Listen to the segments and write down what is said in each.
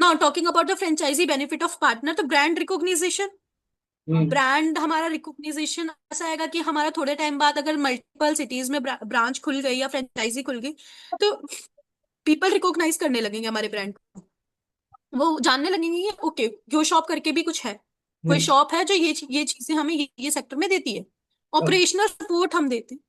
Now talking about the franchisee benefit of partner, तो brand recognization. Hmm. Brand हमारा recognization ऐसा आएगा कि हमारा थोड़े टाइम बाद अगर मल्टीपल सिटीज में ब्रांच खुल गई या फ्रेंचाइजी खुल गई, तो पीपल रिकॉग्नाइज करने लगेंगे हमारे ब्रांड को। वो जानने लगेंगे कि ओके, यो शॉप करके भी कुछ है, कोई हम्म। शॉप है जो ये चीजें हमें ये सेक्टर में देती है। अब। ऑपरेशनल सपोर्ट हम देते हैं,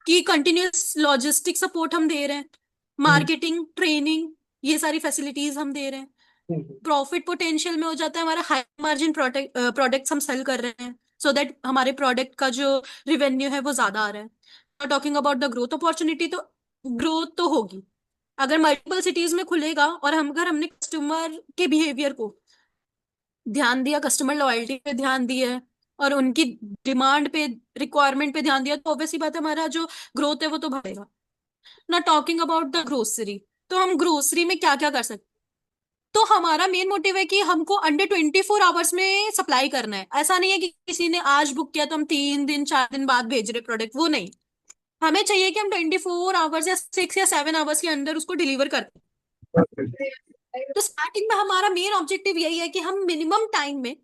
कि कंटिन्यूअस लॉजिस्टिक सपोर्ट हम दे रहे हैं, हम्म। मार्केटिंग ट्रेनिंग, ये सारी फैसिलिटीज हम दे रहे हैं। हम्म। प्रॉफिट पोटेंशियल में हो जाता है हमारा हाई मार्जिन प्रोडक्ट्स हम सेल कर रहे हैं, सो दैट हमारे प्रोडक्ट का जो रिवेन्यू है वो ज्यादा आ रहा है। Talking about the growth opportunity, तो ग्रोथ तो होगी अगर मल्टीपल सिटीज में खुलेगा, और हम अगर हमने कस्टमर के बिहेवियर को ध्यान दिया, कस्टमर लॉयल्टी पे ध्यान दिया, और उनकी डिमांड पे, रिक्वायरमेंट पे ध्यान दिया, तो ऑब्वियसली बात है हमारा जो ग्रोथ है वो तो बढ़ेगा ना। टॉकिंग अबाउट द ग्रोसरी, तो हम ग्रोसरी में क्या क्या कर सकते हैं। तो हमारा मेन मोटिव है कि हमको अंडर 24 आवर्स में सप्लाई करना है। ऐसा नहीं है कि किसी ने आज बुक किया तो हम 3 दिन 4 दिन बाद भेज रहे प्रोडक्ट, वो नहीं। हमें चाहिए कि हम 24 आवर्स या 6 या 7 आवर्स के अंदर उसको डिलीवर कर दें। तो स्टार्टिंग में हमारा मेन ऑब्जेक्टिव यही है कि हम मिनिमम टाइम में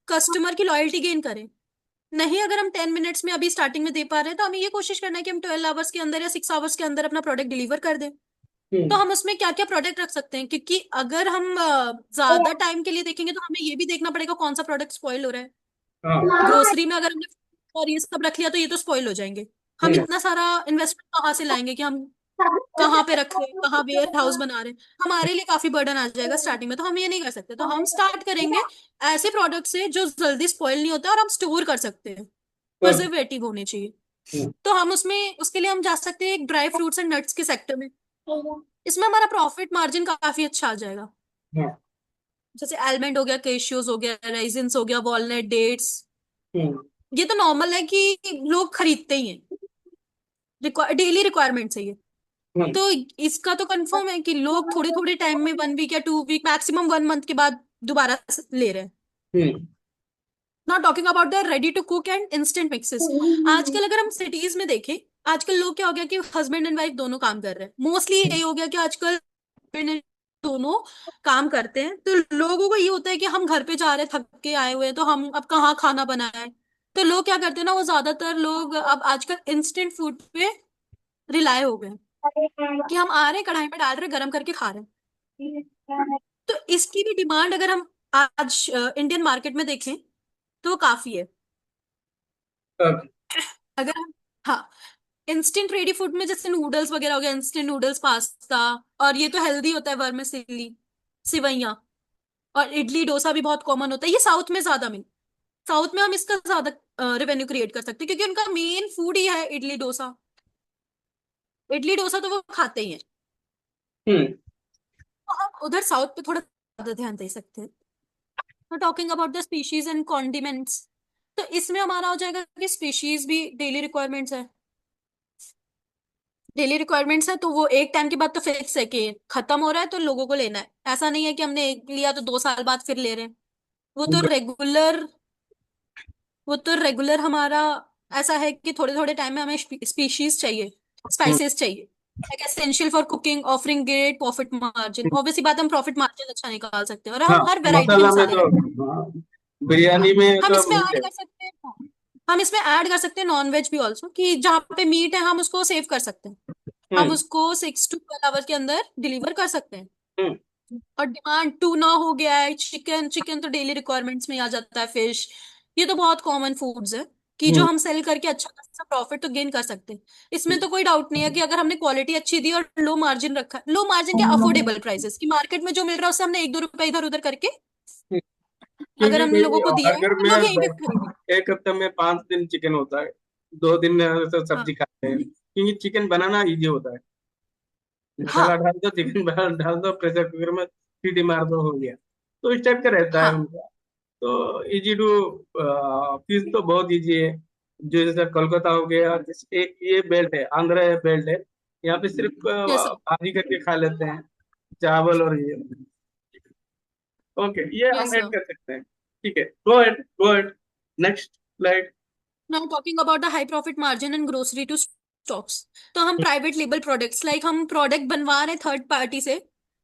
कस्टमर की लॉयल्टी गेन करें। नहीं, अगर हम 10 मिनट्स में अभी स्टार्टिंग में दे पा रहे हैं, तो हमें ये कोशिश करना है कि हम 12 आवर्स के अंदर या 6 आवर्स के अंदर अपना प्रोडक्ट डिलीवर कर दें। तो हम्म। हम उसमें क्या क्या प्रोडक्ट रख सकते हैं, क्योंकि अगर हम ज्यादा टाइम के लिए देखेंगे तो हमें ये भी देखना पड़ेगा कौन सा प्रोडक्ट स्पॉइल हो रहा है। हाँ। ग्रोसरी में अगर हमने और ये सब रख लिया तो ये तो स्पॉइल हो जाएंगे। हम हम्म। इतना सारा इन्वेस्टमेंट कहाँ से लाएंगे कि हम कहाँ पे रख रहे हैं, कहाँ वेयर हाउस बना रहे हैं, हमारे लिए काफी बर्डन आ जाएगा स्टार्टिंग में, तो हम ये नहीं कर सकते। तो हम स्टार्ट करेंगे ऐसे प्रोडक्ट से जो जल्दी स्पॉइल नहीं होता और हम स्टोर कर सकते हैं, हम्म। प्रिजर्वेटिव होने चाहिए। तो हम उसमें उसके लिए हम जा सकते हैं ड्राई फ्रूट्स एंड नट्स के सेक्टर में। इसमें हमारा प्रॉफिट मार्जिन काफी अच्छा आ जाएगा। हाँ। जैसे आलमंड हो गया, केशियोस हो गया, रेजिन्स हो गया, वॉलनट, डेट्स, हम्म। ये तो नॉर्मल है कि लोग खरीदते ही हैं, डेली रिक्वायरमेंट्स है ये। हम्म। तो इसका तो कंफर्म है कि लोग थोड़े थोड़े टाइम में, 1 वीक या 2 वीक, मैक्सिमम 1 मंथ के बाद दोबारा ले रहे हैं। Hmm. Not talking about the ready to cook and instant mixes. Hmm. आजकल अगर हम सिटीज में देखें, आजकल लोग क्या हो गया कि हस्बैंड एंड वाइफ दोनों काम कर रहे हैं, मोस्टली यही हो गया कि आजकल husband and दोनों काम करते हैं। तो लोगों को ये होता है कि हम घर पे जा रहे हैं, थक के आए हुए हैं, तो हम अब कहाँ खाना बनाए। तो लोग क्या करते हैं ना, वो ज्यादातर लोग अब आजकल इंस्टेंट फूड पे रिलाय हो गए हैं, कि हम आ रहे हैं, कढ़ाई में डाल रहे हैं, गर्म करके खा रहे हैं। तो इसकी भी डिमांड अगर हम आज इंडियन मार्केट में देखें तो काफी है। ओके। अगर हम, हाँ, इंस्टेंट रेडी फूड में जैसे नूडल्स वगैरह हो गया, इंस्टेंट नूडल्स, पास्ता, और ये तो हेल्दी होता है, वर्मिसेली, सिवैयाँ, और इडली डोसा भी बहुत कॉमन होता है, ये साउथ में ज्यादा मिल, साउथ में हम इसका ज्यादा रेवेन्यू क्रिएट कर सकते हैं, क्योंकि उनका मेन फूड ही है इडली डोसा। इडली डोसा तो वो खाते ही हैं। हम्म। तो हम उधर साउथ पे थोड़ा ज्यादा ध्यान दे सकते हैं। तो talking about the species and condiments, तो इसमें हमारा हो जाएगा कि स्पीशीज भी डेली रिक्वायरमेंट्स है। डेली रिक्वायरमेंट्स है तो वो एक टाइम के बाद तो फिक्स है कि खत्म हो रहा है तो लोगों को लेना है। ऐसा नहीं है कि हमने एक लिया तो 2 साल बाद फिर ले रहे हैं। वो तो रेगुलर वो तो रेगुलर हमारा ऐसा है कि थोड़े थोड़े टाइम में हमें स्पीशीज चाहिए, हम्म। स्पाइसेस चाहिए, like essential for cooking, offering great profit margin. Obviously बात, हम प्रॉफिट मार्जिन अच्छा निकाल सकते हैं, और हाँ, हम हर वैरायटी के मसाला में मसाले तो, रखते हाँ, हैं। हाँ, बिरयानी में हम तो इसमें मीट ऐड है। कर सकते हैं, हाँ, हम इसमें ऐड कर सकते हैं नॉन वेज भी ऑल्सो, कि जहाँ पे मीट है हम उसको सेव कर सकते हैं, हम हम्म। उसको 6 to 12 आवर के अंदर डिलीवर कर सकते हैं। हम्म। और डिमांड टूना हो गया है, चिकन, चिकन तो डेली रिक्वायरमेंट्स में आ जाता है, फिश, ये तो बहुत कॉमन फूड्स है कि जो हम्म। हम सेल करके अच्छा खासा प्रॉफिट तो गेन कर सकते हैं। इसमें तो कोई डाउट नहीं है कि अगर हमने क्वालिटी अच्छी दी और लो मार्जिन रखा, लो मार्जिन के अफोर्डेबल प्राइसेस, की मार्केट में जो मिल रहा है उससे हमने 1-2 रुपए इधर उधर करके अगर क्योंकि हमने भाई, लोगों को दिया है अगर तो मैं लोग यहीं पे खरीदेंगे। एक हफ्ते में 5 दिन चिकन होता है, 2 दिन तो हाँ, सब्जी खाते हैं, क्योंकि चिकन बनाना इजी होता है। मसाला हाँ, डाल दो, चिकन डाल दो, प्रेशर कुकर में सीटी मार दो, हो गया। तो इस टाइप का रहता है हाँ, उनका। तो इजी टू, चीज तो बहुत इजी है। जो जैसे कोलकाता हो गया, एक ये बेल्ट है, आंध्र बेल्ट है, यहाँ पे सिर्फ यस सर, भाजी करके खा लेते हैं, चावल और ये। ओके, ये हम यस ऐड सर। कर सकते हैं। ठीक है, go ahead next slide. Now talking about the high profit margin and grocery to stocks, तो हम प्राइवेट लेबल प्रोडक्ट्स, लाइक हम प्रोडक्ट बनवा रहे हैं थर्ड पार्टी से,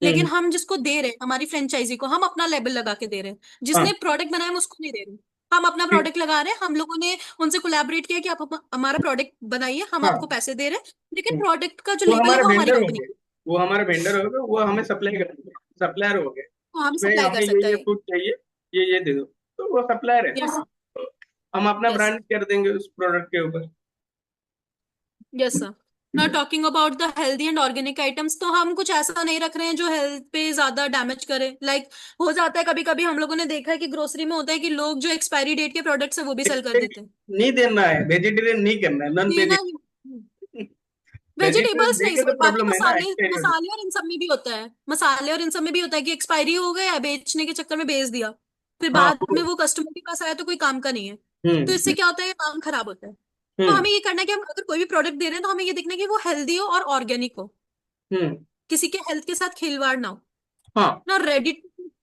लेकिन हम्म। हम जिसको दे रहे हैं हमारी फ्रेंचाइजी को, हम अपना लेबल लगा के दे रहे हैं। हाँ। जिसने प्रोडक्ट बनाया हम उसको नहीं दे रहे, हम अपना ठीक। प्रोडक्ट लगा रहे हैं। हम लोगों ने उनसे कोलैबोरेट किया कि आप हमारा प्रोडक्ट बनाइए, हम आपको हाँ। पैसे दे रहे हैं, लेकिन हम्म। प्रोडक्ट का जो वो लेबल है हमारे वो हमारी वेंडर हो कंपनी गए, वो हमारे वेंडर हो गए, वो हमें सप्लाई करेंगे, सप्लायर हो गए। को हम भाई सप्लाई कर हमें सकता ये है। फूड चाहिए, ये दे दो, तो वो सप्लायर है। यस। तो हम अपना यस। ब्रांड कर देंगे उस प्रोडक्ट के ऊपर। Yes sir. Now talking about the healthy and organic items, तो हम कुछ ऐसा नहीं रख रहे हैं जो हेल्थ पे ज्यादा डैमेज करे। लाइक हो जाता है कभी कभी, हम लोगों ने देखा है कि ग्रोसरी में होता है कि लोग जो एक्सपायरी डेट के प्रोडक्ट्स है वो भी सेल कर देते हैं। नहीं देना है, वेजिटेरियन नहीं करना है, नॉन देना ही, वेजिटेरियन। वेजिटेरियन वेजिटेबल्स नहीं देके सर, तो बाकी प्रॉब्लम है ना, मसाले, एक्सपायरी हो जाए। मसाले और इन सब में भी होता है, मसाले और इन सब में भी होता है कि एक्सपायरी हो गया, बेचने के चक्कर में बेच दिया, फिर हाँ बाद में वो कस्टमर के पास आया तो कोई काम का नहीं है। तो इससे हम्म। क्या होता है, काम खराब होता है। तो हम्म। हमें ये करना है कि हम अगर कोई भी प्रोडक्ट दे रहे हैं तो हमें ये देखना है कि वो हेल्दी हो और ऑर्गेनिक हो, हम्म। किसी के हेल्थ के साथ खिलवाड़ ना हो। हाँ। ना रेडी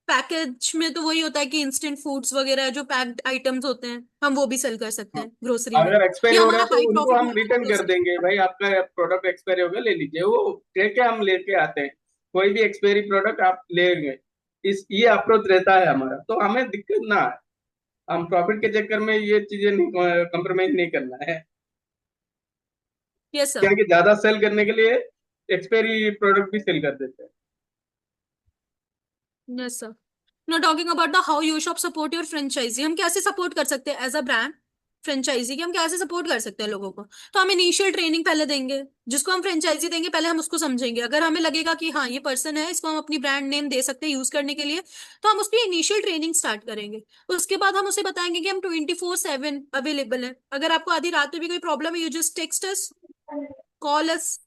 पैकेज में तो वही होता है कि इंस्टेंट फूड्स वगैरह जो पैक्ड आइटम्स होते हैं हम वो भी सेल कर सकते हाँ। हैं ग्रोसरी में। अगर एक्सपायरी ये हो रहा हमारा है तो हाई उनको प्रॉफिट हम वाला रिटर्न कर ग्रोसरी। देंगे, भाई आपका प्रोडक्ट एक्सपायरी हो गया, ले लीजिए, वो लेके हम लेके आते हैं। कोई भी एक्सपायरी प्रोडक्ट आप लेंगे, इस ये अप्रोच रहता है हमारा, तो हमें दिक्कत ना है। हम प्रॉफिट के चक्कर में ये चीजें नहीं, कम्प्रोमाइज नहीं करना है। Yes sir. क्या कि ज्यादा सेल करने के लिए एक्सपायरी प्रोडक्ट भी सेल कर देते हैं। Yes sir. No talking about the how you shop support your franchisee, हम कैसे सपोर्ट कर सकते हैं एज अ ब्रांड फ्रेंचाइजी की, हम कैसे सपोर्ट कर सकते हैं लोगों को। तो हम इनिशियल ट्रेनिंग पहले देंगे, जिसको हम फ्रेंचाइजी देंगे पहले हम उसको समझेंगे। अगर हमें लगेगा कि हाँ ये पर्सन है, इसको हम अपनी ब्रांड नेम दे सकते हैं यूज करने के लिए, तो हम उसकी इनिशियल ट्रेनिंग स्टार्ट करेंगे। उसके बाद हम उसे बताएंगे कि हम 24/7 अवेलेबल है। अगर आपको आधी रात में भी कोई प्रॉब्लम है, you just text us, call us,